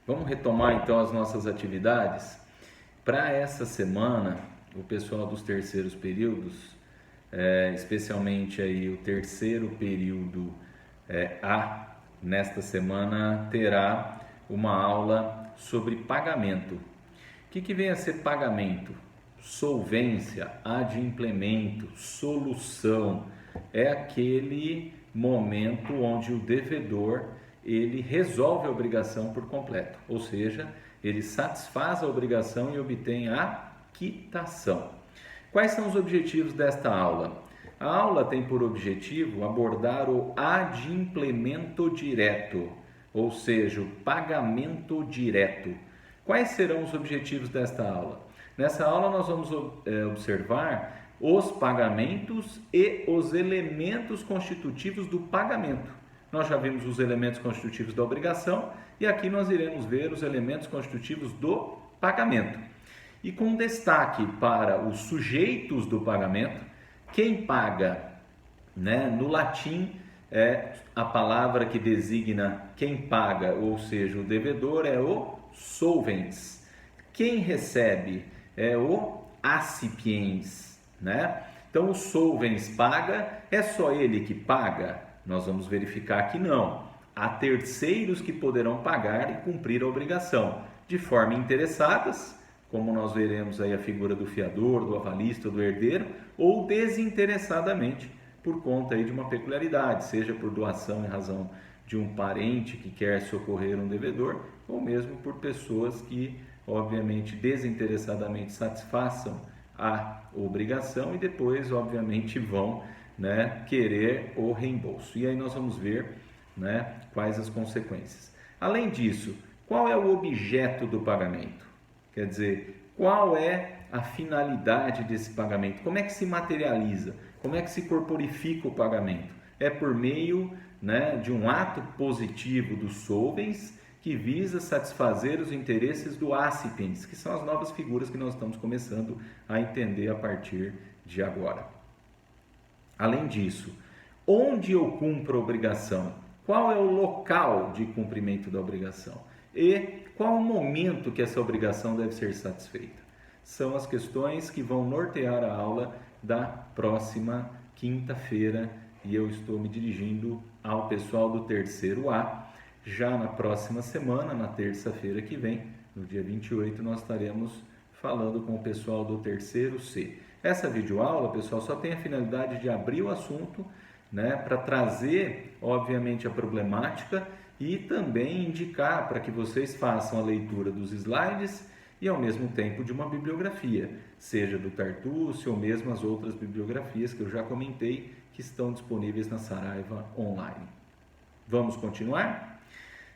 Vamos retomar então as nossas atividades. Para essa semana, o pessoal dos terceiros períodos, especialmente aí o terceiro período A, nesta semana terá uma aula sobre pagamento. O que vem a ser pagamento? Solvência, adimplemento, solução. É aquele momento onde o devedor ele resolve a obrigação por completo, ou seja, ele satisfaz a obrigação e obtém a quitação. Quais são os objetivos desta aula? A aula tem por objetivo abordar o adimplemento direto, ou seja, o pagamento direto. Quais serão os objetivos desta aula? Nessa aula nós vamos observar os pagamentos e os elementos constitutivos do pagamento. Nós já vimos os elementos constitutivos da obrigação e aqui nós iremos ver os elementos constitutivos do pagamento. E com destaque para os sujeitos do pagamento, quem paga, no latim, a palavra que designa quem paga, ou seja, o devedor, é o solvens. Quem recebe é o accipiens, Então, o solvens paga, é só ele que paga? Nós vamos verificar que não. Há terceiros que poderão pagar e cumprir a obrigação, de forma interessadas, como nós veremos aí a figura do fiador, do avalista, do herdeiro, ou desinteressadamente, por conta aí de uma peculiaridade, seja por doação em razão de um parente que quer socorrer um devedor, ou mesmo por pessoas que, obviamente, desinteressadamente satisfaçam a obrigação e depois, obviamente, vão querer o reembolso. E aí nós vamos ver quais as consequências. Além disso, qual é o objeto do pagamento? Quer dizer, qual é a finalidade desse pagamento? Como é que se materializa? Como é que se corporifica o pagamento? É por meio de um ato positivo dos solvens que visa satisfazer os interesses do accipiens, que são as novas figuras que nós estamos começando a entender a partir de agora. Além disso, onde eu cumpro a obrigação? Qual é o local de cumprimento da obrigação? E qual o momento que essa obrigação deve ser satisfeita? São as questões que vão nortear a aula da próxima quinta-feira e eu estou me dirigindo ao pessoal do terceiro A. Já na próxima semana, na terça-feira que vem, no dia 28, nós estaremos falando com o pessoal do terceiro C. Essa videoaula, pessoal, só tem a finalidade de abrir o assunto, para trazer, obviamente, a problemática e também indicar para que vocês façam a leitura dos slides e, ao mesmo tempo, de uma bibliografia, seja do Tartucci ou mesmo as outras bibliografias que eu já comentei que estão disponíveis na Saraiva Online. Vamos continuar?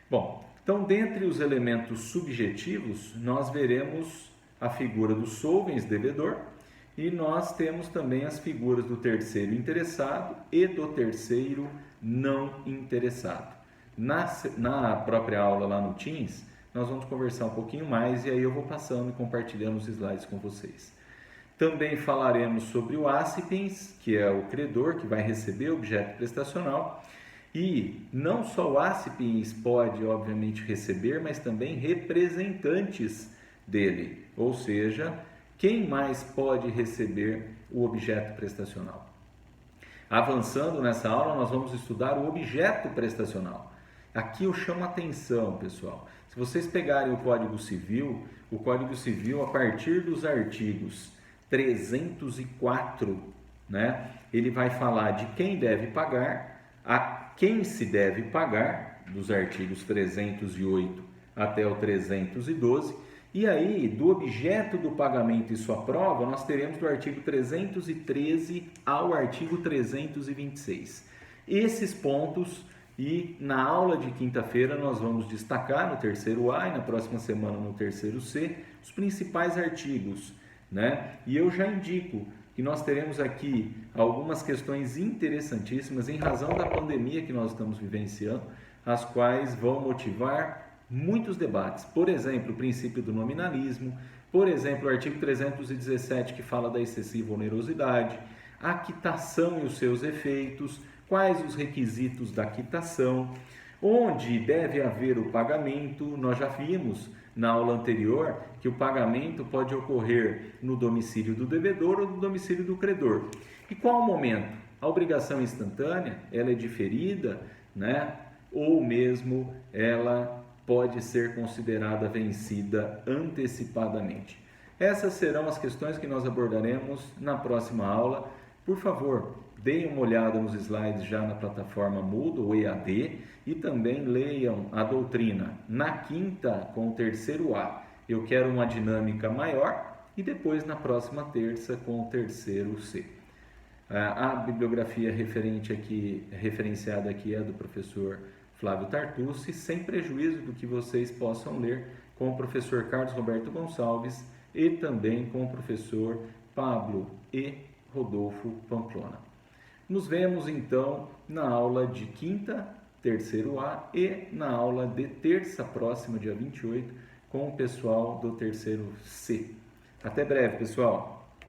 Bom, então, dentre os elementos subjetivos, nós veremos a figura do solvens devedor e nós temos também as figuras do terceiro interessado e do terceiro não interessado. Na própria aula lá no Teams, nós vamos conversar um pouquinho mais e aí eu vou passando e compartilhando os slides com vocês. Também falaremos sobre o accipiens, que é o credor que vai receber o objeto prestacional. E não só o accipiens pode, obviamente, receber, mas também representantes dele, ou seja, quem mais pode receber o objeto prestacional. Avançando nessa aula, nós vamos estudar o objeto prestacional. Aqui eu chamo a atenção, pessoal. Se vocês pegarem o Código Civil, a partir dos artigos 304, ele vai falar de quem deve pagar, a quem se deve pagar, dos artigos 308 até o 312, e aí, do objeto do pagamento e sua prova, nós teremos do artigo 313 ao artigo 326. Esses pontos, e na aula de quinta-feira nós vamos destacar no terceiro A e na próxima semana no terceiro C, os principais artigos, E eu já indico que nós teremos aqui algumas questões interessantíssimas em razão da pandemia que nós estamos vivenciando, as quais vão motivar muitos debates. Por exemplo, o princípio do nominalismo, por exemplo, o artigo 317 que fala da excessiva onerosidade, a quitação e os seus efeitos, quais os requisitos da quitação, Onde deve haver o pagamento, nós já vimos na aula anterior que o pagamento pode ocorrer no domicílio do devedor ou no domicílio do credor. E qual o momento? A obrigação instantânea, ela é diferida, né? Ou mesmo ela pode ser considerada vencida antecipadamente. Essas serão as questões que nós abordaremos na próxima aula. Por favor, deem uma olhada nos slides já na plataforma Moodle ou EAD e também leiam a doutrina na quinta com o terceiro A. Eu quero uma dinâmica maior e depois na próxima terça com o terceiro C. A bibliografia referenciada aqui é do professor Flávio Tartucci, sem prejuízo do que vocês possam ler com o professor Carlos Roberto Gonçalves e também com o professor Pablo e Rodolfo Pamplona. Nos vemos então na aula de quinta, terceiro A e na aula de terça próxima, dia 28, com o pessoal do terceiro C. Até breve, pessoal!